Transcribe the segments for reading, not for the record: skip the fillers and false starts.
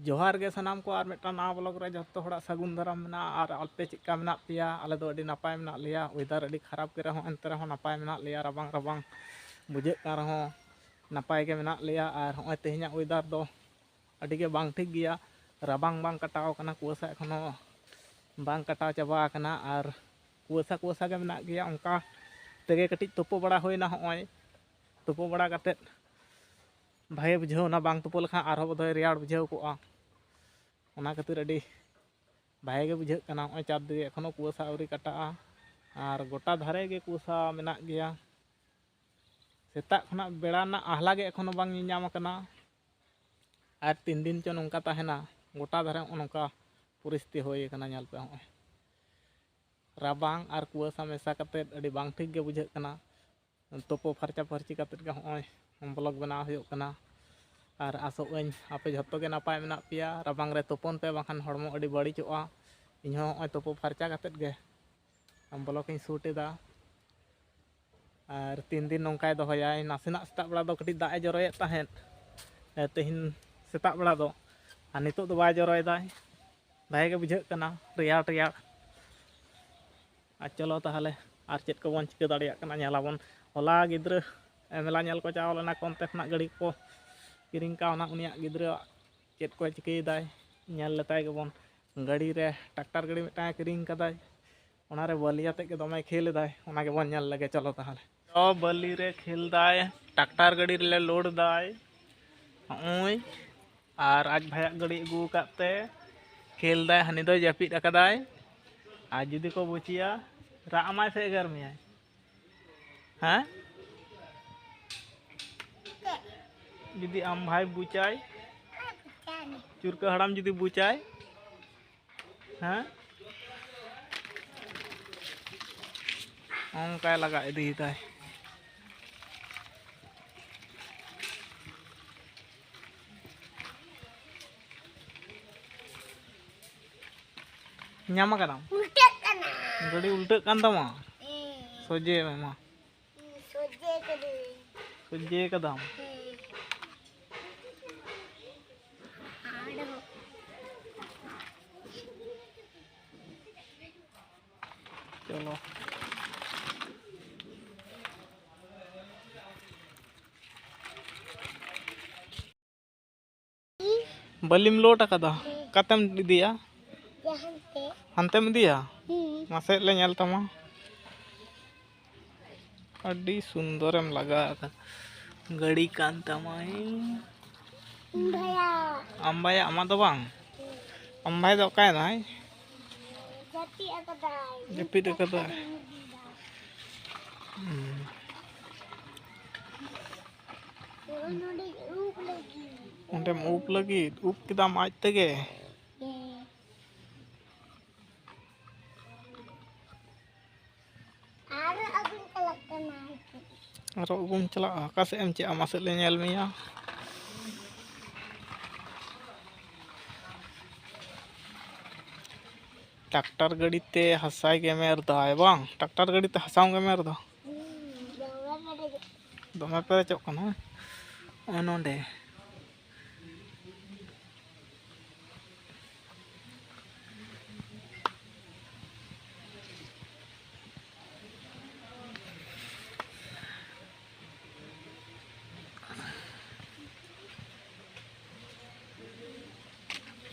जोहार गे सानाम को आर मिट्टा नवा ब्लॉग रे जतो हड़ा सगुन दाराम मेना और अल्पे चिक्का मेना पिया आले दो अडी नापाय मेना लिया वेदर अडी खराब के रहो एंते रहो नापाय मेना लिया रबांग रबांग बुझे का रहो नापाय के मेना लिया और होय तेहना वेदर दो अडी के बांग ठीक गिया रबांग बांग कटाव कना कुआसा एखनो बांग कटाव चाबा कना और कुआसा कुआसा के मेना गिया उनका तेगे कटिज तुपो बड़ा होयना होय तुपो बड़ा कते भाई बुझावना बांग तुपो लखा आरो बदय रेयाड़ बुझाव कोआ ओना खातिर अडी भाई के बुझे कना होय चार दिए एखनो कुआसा आवरी कटा और गोटा धारे गे कुआसा मेना गया सेता खना बेड़ा ना आहला गे एखनो बांग ᱧᱟᱢ कना और 3 दिन चो नोंका तहेना गोटा धारे ओनका परिस्थिति होय कना ñal पे होय राबांग और कुआसा मेसा कते अडी बांग ठीक गे बुझे कना तुपो फरचा फरची कते गे होय ब्लॉग बनाव हुयो कना और आसोगन आपे झतो के नापाय मेना पिया रबांग रे तुपन पे बाखान हड़मो अडी बड़ीचोआ इन होय तुपो फरचा कते गे ब्लॉग इन शूट एदा और 3 दिन नोंकाय दोहयाय नासेना सेता बड़ा दो कटी दाए जरोय ताहेन तेहिन सेता बड़ा दो आ नितो दो बाय जरोय दाय भाई के बुझे कना रेयाड़ रेयाड़ आ चलो ताहले आर चेत को बन चिका दाड़िया कना ñalaबन होला गिद्र मेला ñल को चावलना कोनते खना गड़ी को किरिंग कावना उनिया गिद्र चेत को चिकई दाय ñल लेताय गेबन गाड़ी रे ट्रैक्टर गाड़ी मिटा किरिंग कदाय ओना रे बलिया ते के दमे खेल दाय ओना के बन ñल लगे चलो ताहले तो बली रे खेल दाय ट्रैक्टर गाड़ी रे लोड दाय ओय और आज भाया गाड़ी अगू काते खेल दाय हनी दो जापिद अकदाय आज जुदी को बुचिया रामाय से एगर मियाय हाँ जुदी आम भाई बुचाय चुरका हड़ाम जुदी बुचाय हाँ ओंका लगा इदी ताय ñama kadam गाड़ी उल्टे कान तमा सोजे में मा सोजे कदम चलो बलिम लोट कदा कतम दिया हंते में दिया मासे ले ñal तमा अड्डी सुंदरम लगा गाड़ी कान तमाय अम्बाया अमा दो बांग अम्बाय दो काय नाय जपिद अकदाय ओंडेम ऊप लगी ऊप किदाम आज तेगे आरो अगुम चला आकाश एम चे आमा से ले ñal मिया ट्रैक्टर गाड़ी ते हसाय गेमेर दाय बांग ट्रैक्टर गाड़ी ते हसाव गेमेर दा दमे पेरेचोक कना ओनोंडे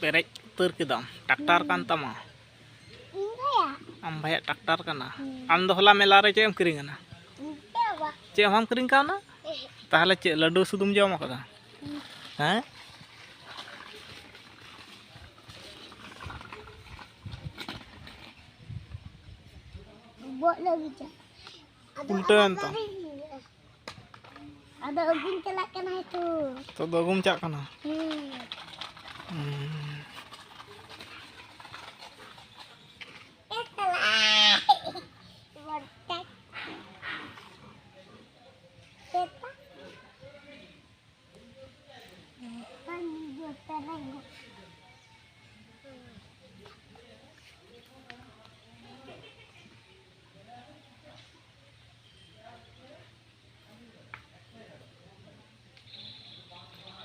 पेरेज उतर किदाम ट्रैक्टर कान तमा आम भाया ट्रैक्टर कना आम दो होला मेला रे चेम किरिंग कना चे हम किरिंग काना ताहले चे लड्डू सुदुम जम कदा हैं उल्टे अंत ada ogum celak kena itu to ogum cak kana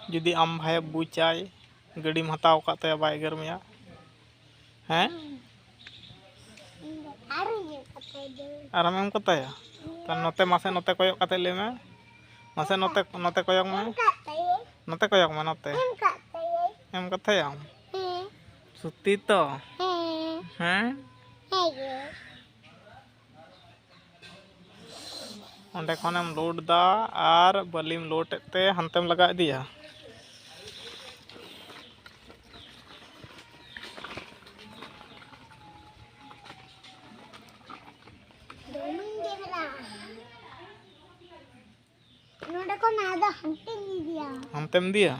जुदी आम भाई बुचाय गाड़ीम हताव का तया बाय एगर मिया हैं आराम एम कताया तो नोते मासे नोते कोयक काते ले में मासे नोते नोते कोयक में नोते कोयक में नोते एम कताया सुती तो हैं ओंडे खनेम लोड दा आर बलिम लोड ते हंतेम लगा दिया हंतेम दिया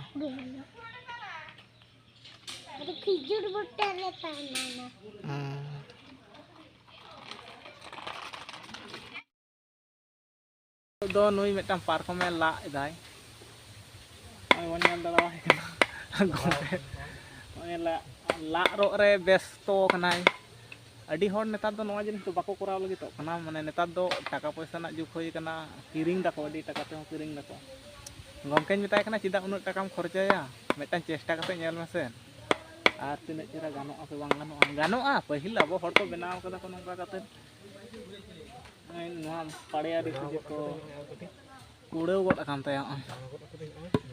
दो नुई मिटम पार्क में ला इदाय ओय वन नेल दड़ावाय कना गोंते ओय ला रो रे बेस्तो कनाय अडी होड़ नेतार दो नवा जिनिस तो बाको कराव लगी तो कना माने नेतार दो टाका पैसा ना जुग होई कना किरिंग दाको अडी टाका ते किरिंग दाको गमकेन मिताय कना चिदा उन टाकाम खर्चाया मिटन चेष्टा कते नेल मेसे आर तिना चेरा गानो आ से बांग गानो आ पहिल अब होड़ को बनाव कदा को नंका कते आई नवा पाड़ियारी से को कुड़ेव गड अकान तया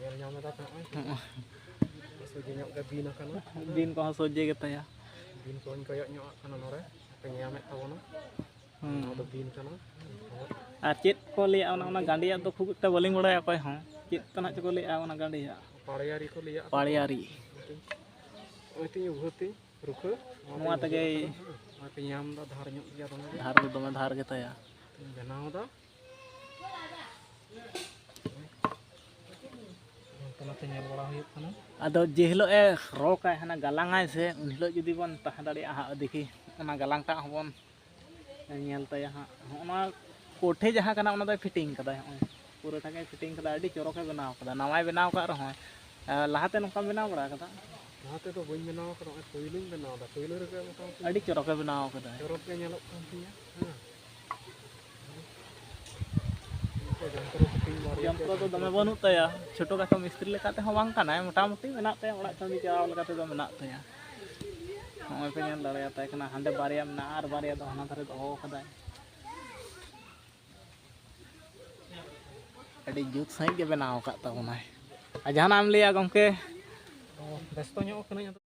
नेल ᱧᱟᱢ ᱮᱫᱟ ᱛᱟᱦᱚᱸ ᱥᱚᱡᱮ ᱧᱚᱜ ᱜᱮ ᱵᱤᱱ ᱟᱠᱟᱱᱟ दिन को सोजे गे तया ᱵᱤᱱ ᱠᱚᱧ ᱠᱚᱭᱚᱜ ᱧᱚᱜ ᱟᱠᱟᱱᱟ ᱱᱚᱨᱮ ᱯᱮ ᱧᱟᱢᱮᱫ ᱛᱟᱵᱚᱱᱟ ᱱᱚᱣᱟ ᱫᱚ ᱵᱤᱱ ᱠᱟᱱᱟ और चेत को लिया गांडिया तो खूब एक बालिंग बड़ा अकय हों चेत तना को लिया गांडिया पाड़ियारी को लिया पाड़ियारी ओइती उभती रुखो नवा तगे पे ᱧᱟᱢ दा धार ᱧᱚᱜ ᱜᱮᱭᱟ ᱫᱚᱢᱮ धार दो में धार के तया बनाव दा तनाते नेल बड़ा हुई खाना अदो जे हिलो ए रोक है हना गलांगाय से उन हिलो जुदी बन तह दाड़िया हा देखी ओना गलांग ता हबन नेल तया हा ओना कोठे जहां कना ओना दो फिटिंग कदा है पूरा टाके फिटिंग कदा अडी चोरके बनाव कदा नवाय बनाव का रहो लाहाते नका बनाव बड़ा कदा लाहाते तो बइन बनाव कदा पहिलिन बनाव दा पहिलो रे मता अडी चोरके बनाव कदा चोरक के नेलक कान तिया यंत्र तो दमे बनू तया छोटो खाटो मिस्त्री लेकाते हो बांग काना मोटामुटी मेना तया ओड़ा चांदी चाव लेकाते दो मेना तया होय पे नेल दाड़िया तय कना हांडे बारिया मेना आर बारिया दो हना धारे दो कदाय अडी जुत सही के बनाव का तबनाय आ जहाना हम लिया गमके व्यस्त ᱧᱚᱜ ᱠᱟᱱᱟᱧ